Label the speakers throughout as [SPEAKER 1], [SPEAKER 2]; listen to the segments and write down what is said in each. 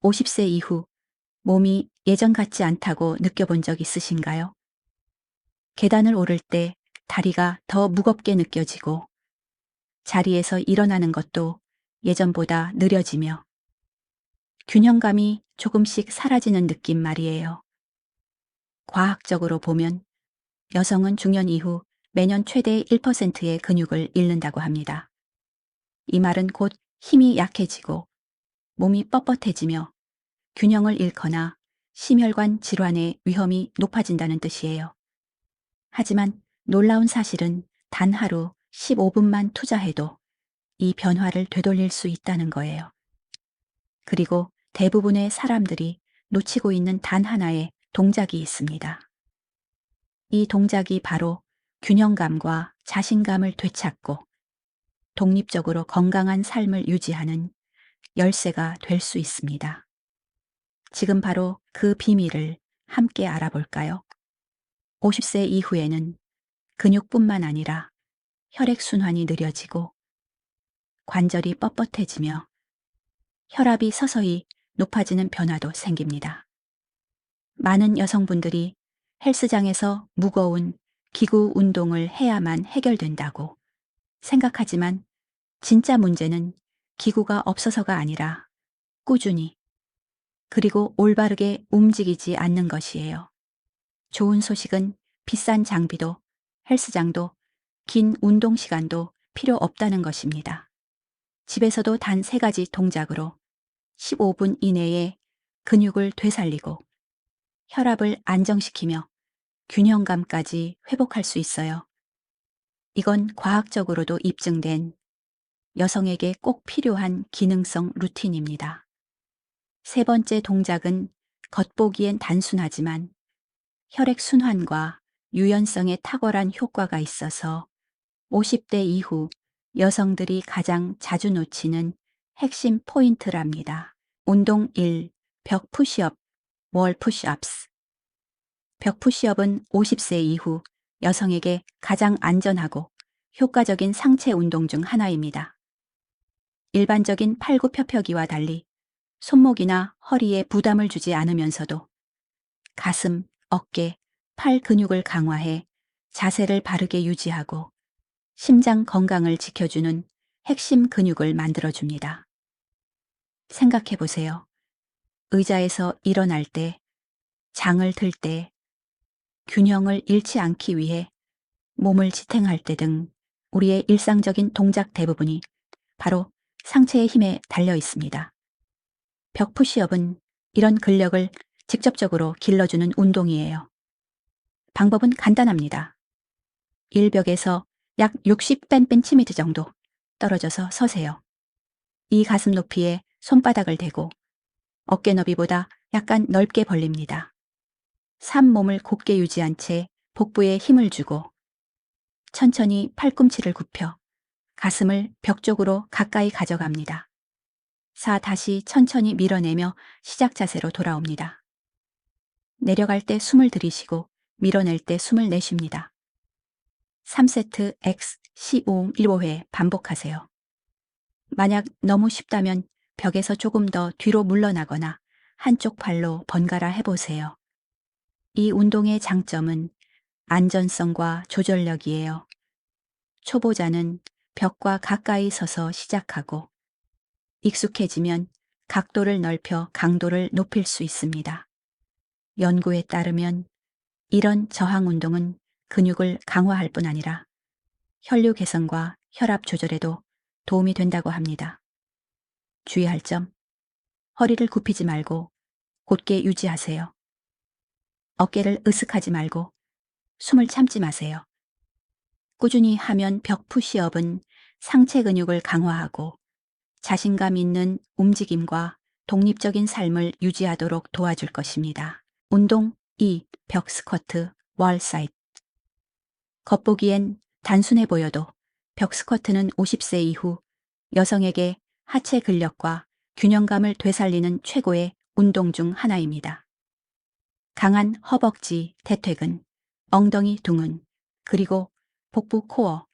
[SPEAKER 1] 50세 이후 몸이 예전 같지 않다고 느껴본 적 있으신가요? 계단을 오를 때 다리가 더 무겁게 느껴지고 자리에서 일어나는 것도 예전보다 느려지며 균형감이 조금씩 사라지는 느낌 말이에요. 과학적으로 보면 여성은 중년 이후 매년 최대 1%의 근육을 잃는다고 합니다. 이 말은 곧 힘이 약해지고 몸이 뻣뻣해지며 균형을 잃거나 심혈관 질환의 위험이 높아진다는 뜻이에요. 하지만 놀라운 사실은 단 하루 15분만 투자해도 이 변화를 되돌릴 수 있다는 거예요. 그리고 대부분의 사람들이 놓치고 있는 단 하나의 동작이 있습니다. 이 동작이 바로 균형감과 자신감을 되찾고 독립적으로 건강한 삶을 유지하는 열쇠가 될 수 있습니다. 지금 바로 그 비밀을 함께 알아볼까요? 50세 이후에는 근육뿐만 아니라 혈액순환이 느려지고 관절이 뻣뻣해지며 혈압이 서서히 높아지는 변화도 생깁니다. 많은 여성분들이 헬스장에서 무거운 기구 운동을 해야만 해결된다고 생각하지만 진짜 문제는 기구가 없어서가 아니라 꾸준히 그리고 올바르게 움직이지 않는 것이에요. 좋은 소식은 비싼 장비도 헬스장도 긴 운동 시간도 필요 없다는 것입니다. 집에서도 단 3가지 동작으로 15분 이내에 근육을 되살리고 혈압을 안정시키며 균형감까지 회복할 수 있어요. 이건 과학적으로도 입증된 여성에게 꼭 필요한 기능성 루틴입니다. 3번째 동작은 겉보기엔 단순하지만 혈액순환과 유연성에 탁월한 효과가 있어서 50대 이후 여성들이 가장 자주 놓치는 핵심 포인트랍니다. 운동 1. 벽 푸시업, 월 푸시업스. 벽 푸시업은 50세 이후 여성에게 가장 안전하고 효과적인 상체 운동 중 하나입니다. 일반적인 팔굽혀펴기와 달리 손목이나 허리에 부담을 주지 않으면서도 가슴, 어깨, 팔 근육을 강화해 자세를 바르게 유지하고 심장 건강을 지켜주는 핵심 근육을 만들어줍니다. 생각해 보세요. 의자에서 일어날 때, 장을 들 때, 균형을 잃지 않기 위해 몸을 지탱할 때 등 우리의 일상적인 동작 대부분이 바로 상체의 힘에 달려 있습니다. 벽 푸시업은 이런 근력을 직접적으로 길러주는 운동이에요. 방법은 간단합니다. 1벽에서 약 60cm 정도 떨어져서 서세요. 이 가슴 높이에 손바닥을 대고 어깨 너비보다 약간 넓게 벌립니다. 몸을 곧게 유지한 채 복부에 힘을 주고 천천히 팔꿈치를 굽혀 가슴을 벽 쪽으로 가까이 가져갑니다. 다시 천천히 밀어내며 시작 자세로 돌아옵니다. 내려갈 때 숨을 들이쉬고 밀어낼 때 숨을 내쉽니다. 3세트 X 15회 반복하세요. 만약 너무 쉽다면 벽에서 조금 더 뒤로 물러나거나 한쪽 발로 번갈아 해보세요. 이 운동의 장점은 안전성과 조절력이에요. 초보자는 벽과 가까이 서서 시작하고 익숙해지면 각도를 넓혀 강도를 높일 수 있습니다. 연구에 따르면 이런 저항 운동은 근육을 강화할 뿐 아니라 혈류 개선과 혈압 조절에도 도움이 된다고 합니다. 주의할 점, 허리를 굽히지 말고 곧게 유지하세요. 어깨를 으쓱하지 말고 숨을 참지 마세요. 꾸준히 하면 벽 푸시업은 상체 근육을 강화하고 자신감 있는 움직임과 독립적인 삶을 유지하도록 도와줄 것입니다. 운동 2. 벽 스쿼트, 월 사이드. 겉보기엔 단순해 보여도 벽 스쿼트는 50세 이후 여성에게 하체 근력과 균형감을 되살리는 최고의 운동 중 하나입니다. 강한 허벅지, 대퇴근, 엉덩이 둥근, 그리고 복부 코어.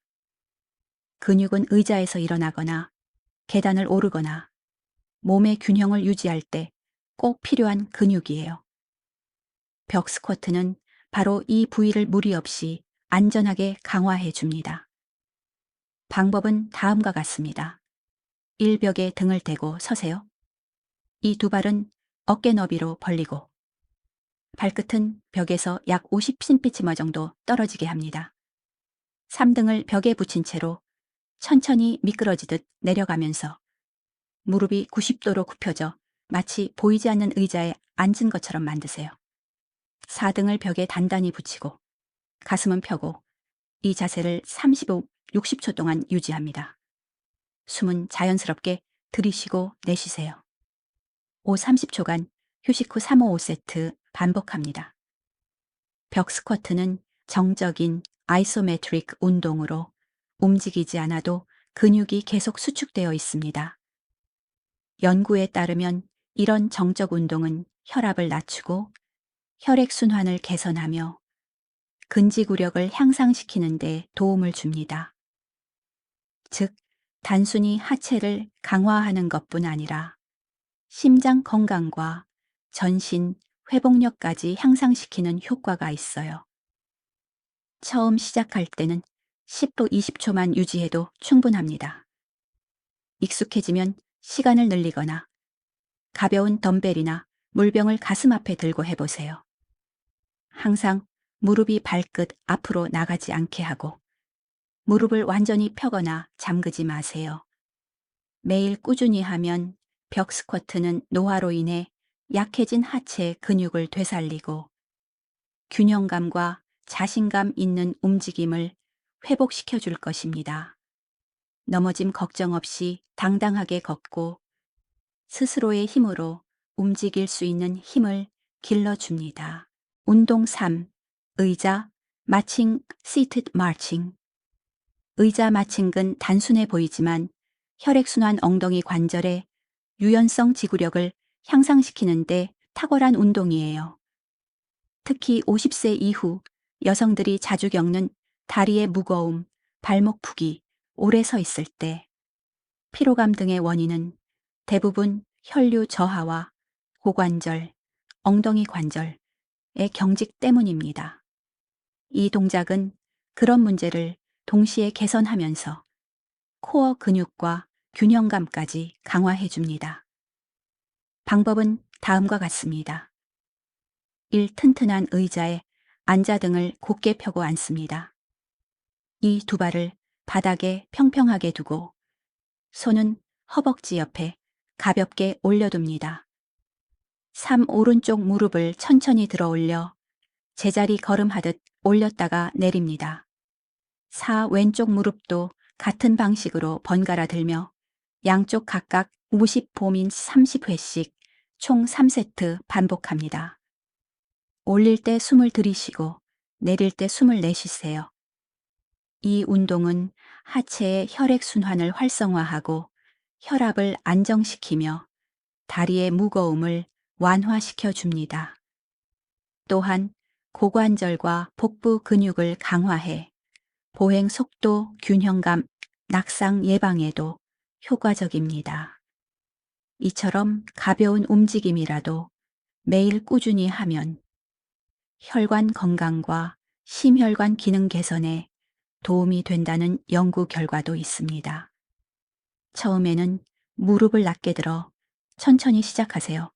[SPEAKER 1] 근육은 의자에서 일어나거나 계단을 오르거나 몸의 균형을 유지할 때 꼭 필요한 근육이에요. 벽 스쿼트는 바로 이 부위를 무리 없이 안전하게 강화해 줍니다. 방법은 다음과 같습니다. 일벽에 등을 대고 서세요. 이 두 발은 어깨 너비로 벌리고 발끝은 벽에서 약 50cm 정도 떨어지게 합니다. 3등을 벽에 붙인 채로 천천히 미끄러지듯 내려가면서 무릎이 90도로 굽혀져 마치 보이지 않는 의자에 앉은 것처럼 만드세요. 4등을 벽에 단단히 붙이고 가슴은 펴고 이 자세를 35, 60초 동안 유지합니다. 숨은 자연스럽게 들이쉬고 내쉬세요. 5, 30초간 휴식 후 3, 5, 5세트 반복합니다. 벽 스쿼트는 정적인 아이소메트릭 운동으로 움직이지 않아도 근육이 계속 수축되어 있습니다. 연구에 따르면 이런 정적 운동은 혈압을 낮추고 혈액순환을 개선하며 근지구력을 향상시키는 데 도움을 줍니다. 즉, 단순히 하체를 강화하는 것뿐 아니라 심장 건강과 전신 회복력까지 향상시키는 효과가 있어요. 처음 시작할 때는 10도 20초만 유지해도 충분합니다. 익숙해지면 시간을 늘리거나 가벼운 덤벨이나 물병을 가슴 앞에 들고 해보세요. 항상 무릎이 발끝 앞으로 나가지 않게 하고 무릎을 완전히 펴거나 잠그지 마세요. 매일 꾸준히 하면 벽 스쿼트는 노화로 인해 약해진 하체 근육을 되살리고 균형감과 자신감 있는 움직임을 회복시켜 줄 것입니다. 넘어짐 걱정 없이 당당하게 걷고 스스로의 힘으로 움직일 수 있는 힘을 길러줍니다. 운동 3. 의자, 마칭, 시트 마칭. 의자 마칭은 단순해 보이지만 혈액순환 엉덩이 관절의 유연성 지구력을 향상시키는데 탁월한 운동이에요. 특히 50세 이후 여성들이 자주 겪는 다리의 무거움, 발목 푸기, 오래 서 있을 때, 피로감 등의 원인은 대부분 혈류 저하와 고관절, 엉덩이 관절의 경직 때문입니다. 이 동작은 그런 문제를 동시에 개선하면서 코어 근육과 균형감까지 강화해 줍니다. 방법은 다음과 같습니다. 1. 튼튼한 의자에 앉아 등을 곧게 펴고 앉습니다. 2. 두 발을 바닥에 평평하게 두고 손은 허벅지 옆에 가볍게 올려둡니다. 3. 오른쪽 무릎을 천천히 들어 올려 제자리 걸음하듯 올렸다가 내립니다. 4. 왼쪽 무릎도 같은 방식으로 번갈아 들며 양쪽 각각 50봄인 30회씩 총 3세트 반복합니다. 올릴 때 숨을 들이쉬고 내릴 때 숨을 내쉬세요. 이 운동은 하체의 혈액순환을 활성화하고 혈압을 안정시키며 다리의 무거움을 완화시켜 줍니다. 또한 고관절과 복부 근육을 강화해 보행 속도, 균형감, 낙상 예방에도 효과적입니다. 이처럼 가벼운 움직임이라도 매일 꾸준히 하면 혈관 건강과 심혈관 기능 개선에 도움이 된다는 연구 결과도 있습니다. 처음에는 무릎을 낮게 들어 천천히 시작하세요.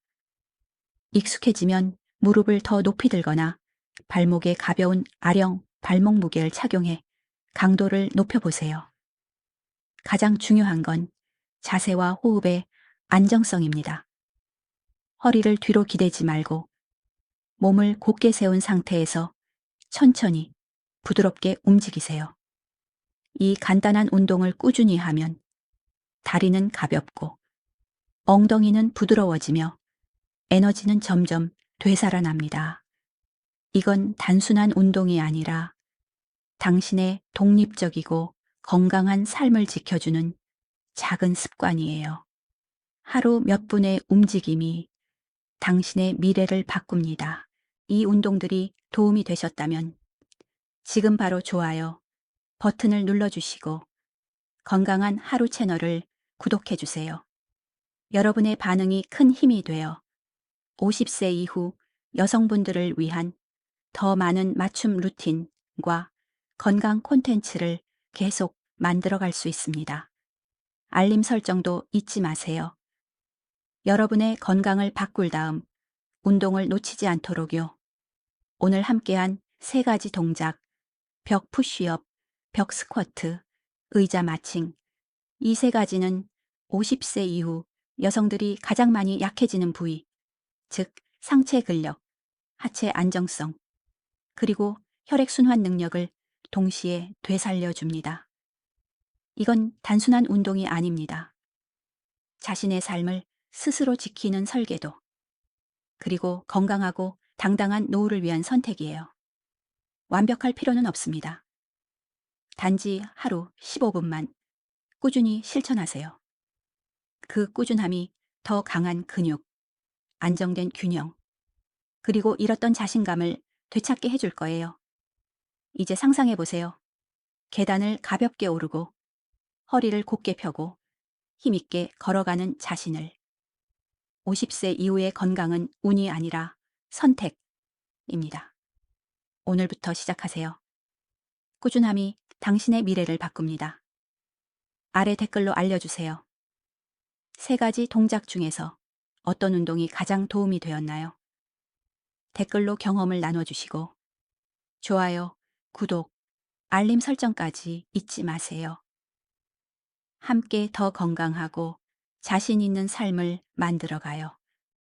[SPEAKER 1] 익숙해지면 무릎을 더 높이 들거나 발목에 가벼운 아령, 발목 무게를 착용해 강도를 높여보세요. 가장 중요한 건 자세와 호흡의 안정성입니다. 허리를 뒤로 기대지 말고 몸을 곧게 세운 상태에서 천천히 부드럽게 움직이세요. 이 간단한 운동을 꾸준히 하면 다리는 가볍고 엉덩이는 부드러워지며 에너지는 점점 되살아납니다. 이건 단순한 운동이 아니라 당신의 독립적이고 건강한 삶을 지켜주는 작은 습관이에요. 하루 몇 분의 움직임이 당신의 미래를 바꿉니다. 이 운동들이 도움이 되셨다면 지금 바로 좋아요 버튼을 눌러주시고 건강한 하루 채널을 구독해 주세요. 여러분의 반응이 큰 힘이 되어 50세 이후 여성분들을 위한 더 많은 맞춤 루틴과 건강 콘텐츠를 계속 만들어갈 수 있습니다. 알림 설정도 잊지 마세요. 여러분의 건강을 바꿀 다음 운동을 놓치지 않도록요. 오늘 함께한 세 가지 동작, 벽 푸쉬업, 벽 스쿼트, 의자 마칭. 이 세 가지는 50세 이후 여성들이 가장 많이 약해지는 부위, 즉 상체 근력, 하체 안정성, 그리고 혈액순환 능력을 동시에 되살려 줍니다. 이건 단순한 운동이 아닙니다. 자신의 삶을 스스로 지키는 설계도, 그리고 건강하고 당당한 노후를 위한 선택이에요. 완벽할 필요는 없습니다. 단지 하루 15분만 꾸준히 실천하세요. 그 꾸준함이 더 강한 근육, 안정된 균형, 그리고 잃었던 자신감을 되찾게 해줄 거예요. 이제 상상해 보세요. 계단을 가볍게 오르고 허리를 곧게 펴고 힘있게 걸어가는 자신을. 50세 이후의 건강은 운이 아니라 선택입니다. 오늘부터 시작하세요. 꾸준함이 당신의 미래를 바꿉니다. 아래 댓글로 알려주세요. 세 가지 동작 중에서 어떤 운동이 가장 도움이 되었나요? 댓글로 경험을 나눠주시고 좋아요, 구독, 알림 설정까지 잊지 마세요. 함께 더 건강하고 자신 있는 삶을 만들어가요.